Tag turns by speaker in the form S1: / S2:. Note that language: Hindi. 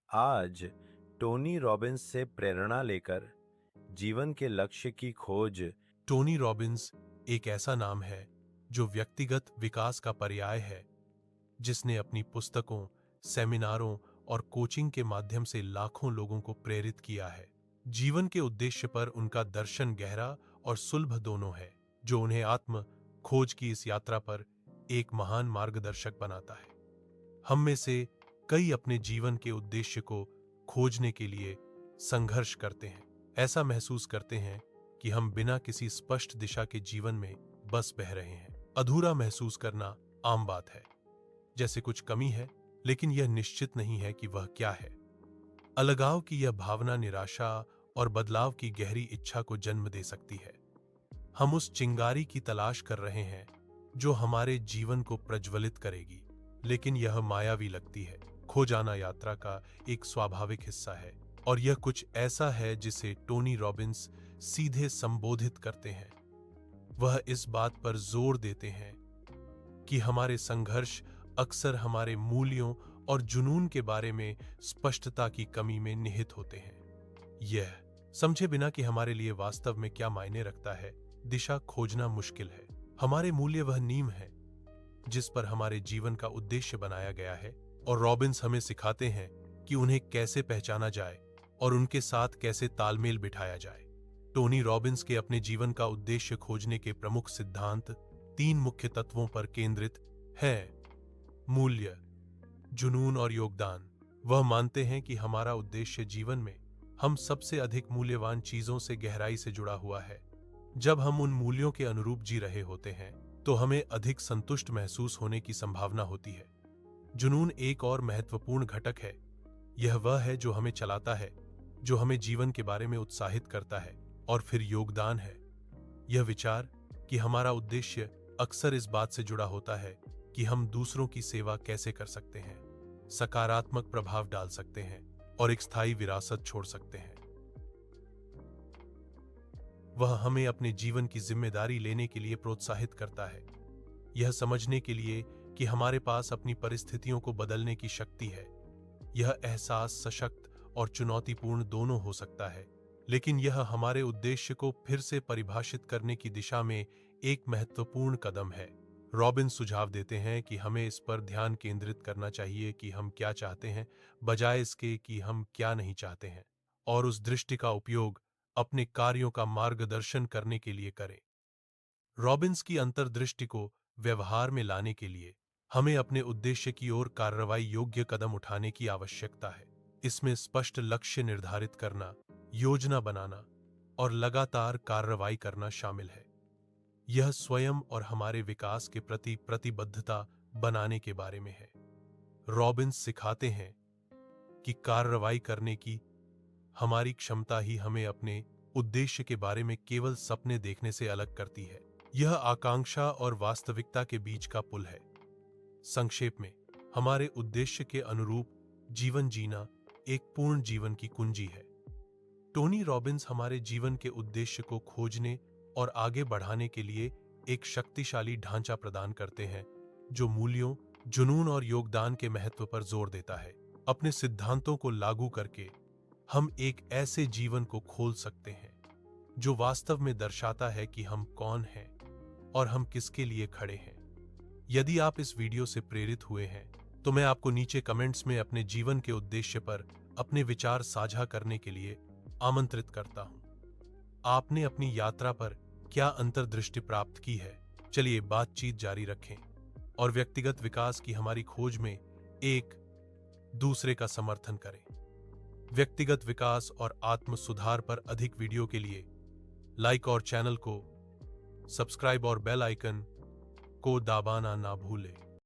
S1: आज टोनी रॉबिन्स से प्रेरणा लेकर जीवन के लक्ष्य की खोज।
S2: टोनी रॉबिन्स एक ऐसा नाम है जो व्यक्तिगत विकास का पर्याय है, जिसने अपनी पुस्तकों, सेमिनारों और कोचिंग के माध्यम से लाखों लोगों को प्रेरित किया है। जीवन के उद्देश्य पर उनका दर्शन गहरा और सुलभ दोनों है, जो उन्हें आत्म खोज की इस यात्रा पर एक महान मार्गदर्शक बनाता है। हम में से कई अपने जीवन के उद्देश्य को खोजने के लिए संघर्ष करते हैं। ऐसा महसूस करते हैं कि हम बिना किसी स्पष्ट दिशा के जीवन में बस बह रहे हैं। अधूरा महसूस करना आम बात है, जैसे कुछ कमी है, लेकिन यह निश्चित नहीं है कि वह क्या है। अलगाव की यह भावना निराशा और बदलाव की गहरी इच्छा को जन्म दे सकती है। हम उस चिंगारी की तलाश कर रहे हैं जो हमारे जीवन को प्रज्वलित करेगी, लेकिन यह मायावी लगती है। खो जाना यात्रा का एक स्वाभाविक हिस्सा है, और यह कुछ ऐसा है जिसे टोनी रॉबिन्स सीधे संबोधित करते हैं। वह इस बात पर जोर देते हैं कि हमारे संघर्ष अक्सर हमारे मूल्यों और जुनून के बारे में स्पष्टता की कमी में निहित होते हैं। यह समझे बिना कि हमारे लिए वास्तव में क्या मायने रखता है, दिशा खोजना मुश्किल है। हमारे मूल्य वह नींव है जिस पर हमारे जीवन का उद्देश्य बनाया गया है, और रॉबिन्स हमें सिखाते हैं कि उन्हें कैसे पहचाना जाए और उनके साथ कैसे तालमेल बिठाया जाए। टोनी रॉबिन्स के अपने जीवन का उद्देश्य खोजने के प्रमुख सिद्धांत 3 मुख्य तत्वों पर केंद्रित हैं: मूल्य, जुनून और योगदान। वह मानते हैं कि हमारा उद्देश्य जीवन में हम सबसे अधिक मूल्यवान चीजों से गहराई से जुड़ा हुआ है। जब हम उन मूल्यों के अनुरूप जी रहे होते हैं, तो हमें अधिक संतुष्ट महसूस होने की संभावना होती है। जुनून एक और महत्वपूर्ण घटक है। यह वह है जो हमें चलाता है, जो हमें जीवन के बारे में उत्साहित करता है। और फिर योगदान है यह विचार कि हमारा उद्देश्य अक्सर इस बात से जुड़ा होता है कि हम दूसरों की सेवा कैसे कर सकते हैं, सकारात्मक प्रभाव डाल सकते हैं और एक स्थायी विरासत छोड़ सकते हैं। वह हमें अपने जीवन की जिम्मेदारी लेने के लिए प्रोत्साहित करता है, यह समझने के लिए कि हमारे पास अपनी परिस्थितियों को बदलने की शक्ति है। यह एहसास सशक्त और चुनौतीपूर्ण दोनों हो सकता है, लेकिन यह हमारे उद्देश्य को फिर से परिभाषित करने की दिशा में एक महत्वपूर्ण कदम है। रॉबिन सुझाव देते हैं कि हमें इस पर ध्यान केंद्रित करना चाहिए कि हम क्या चाहते हैं, बजाय इसके कि हम क्या नहीं चाहते हैं, और उस दृष्टि का उपयोग अपने कार्यों का मार्गदर्शन करने के लिए करें। रॉबिन्स की अंतर्दृष्टि को व्यवहार में लाने के लिए हमें अपने उद्देश्य की ओर कार्रवाई योग्य कदम उठाने की आवश्यकता है। इसमें स्पष्ट लक्ष्य निर्धारित करना, योजना बनाना और लगातार कार्रवाई करना शामिल है। यह स्वयं और हमारे विकास के प्रति प्रतिबद्धता बनाने के बारे में है। रॉबिन्स सिखाते हैं कि कार्रवाई करने की हमारी क्षमता ही हमें अपने उद्देश्य के बारे में केवल सपने देखने से अलग करती है। यह आकांक्षा और वास्तविकता के बीच का पुल है। संक्षेप में, हमारे उद्देश्य के अनुरूप जीवन जीना एक पूर्ण जीवन की कुंजी है। टोनी रॉबिन्स हमारे जीवन के उद्देश्य को खोजने और आगे बढ़ाने के लिए एक शक्तिशाली ढांचा प्रदान करते हैं, जो मूल्यों, जुनून और योगदान के महत्व पर जोर देता है। अपने सिद्धांतों को लागू करके हम एक ऐसे जीवन को खोल सकते हैं जो वास्तव में दर्शाता है कि हम कौन हैं और हम किसके लिए खड़े हैं। यदि आप इस वीडियो से प्रेरित हुए हैं, तो मैं आपको नीचे कमेंट्स में अपने जीवन के उद्देश्य पर अपने विचार साझा करने के लिए आमंत्रित करता हूं। आपने अपनी यात्रा पर क्या अंतर्दृष्टि प्राप्त की है? चलिए बातचीत जारी रखें और व्यक्तिगत विकास की हमारी खोज में एक दूसरे का समर्थन करें। व्यक्तिगत विकास और आत्म सुधार पर अधिक वीडियो के लिए लाइक और चैनल को सब्सक्राइब और बेल आइकन को दबाना ना भूलें।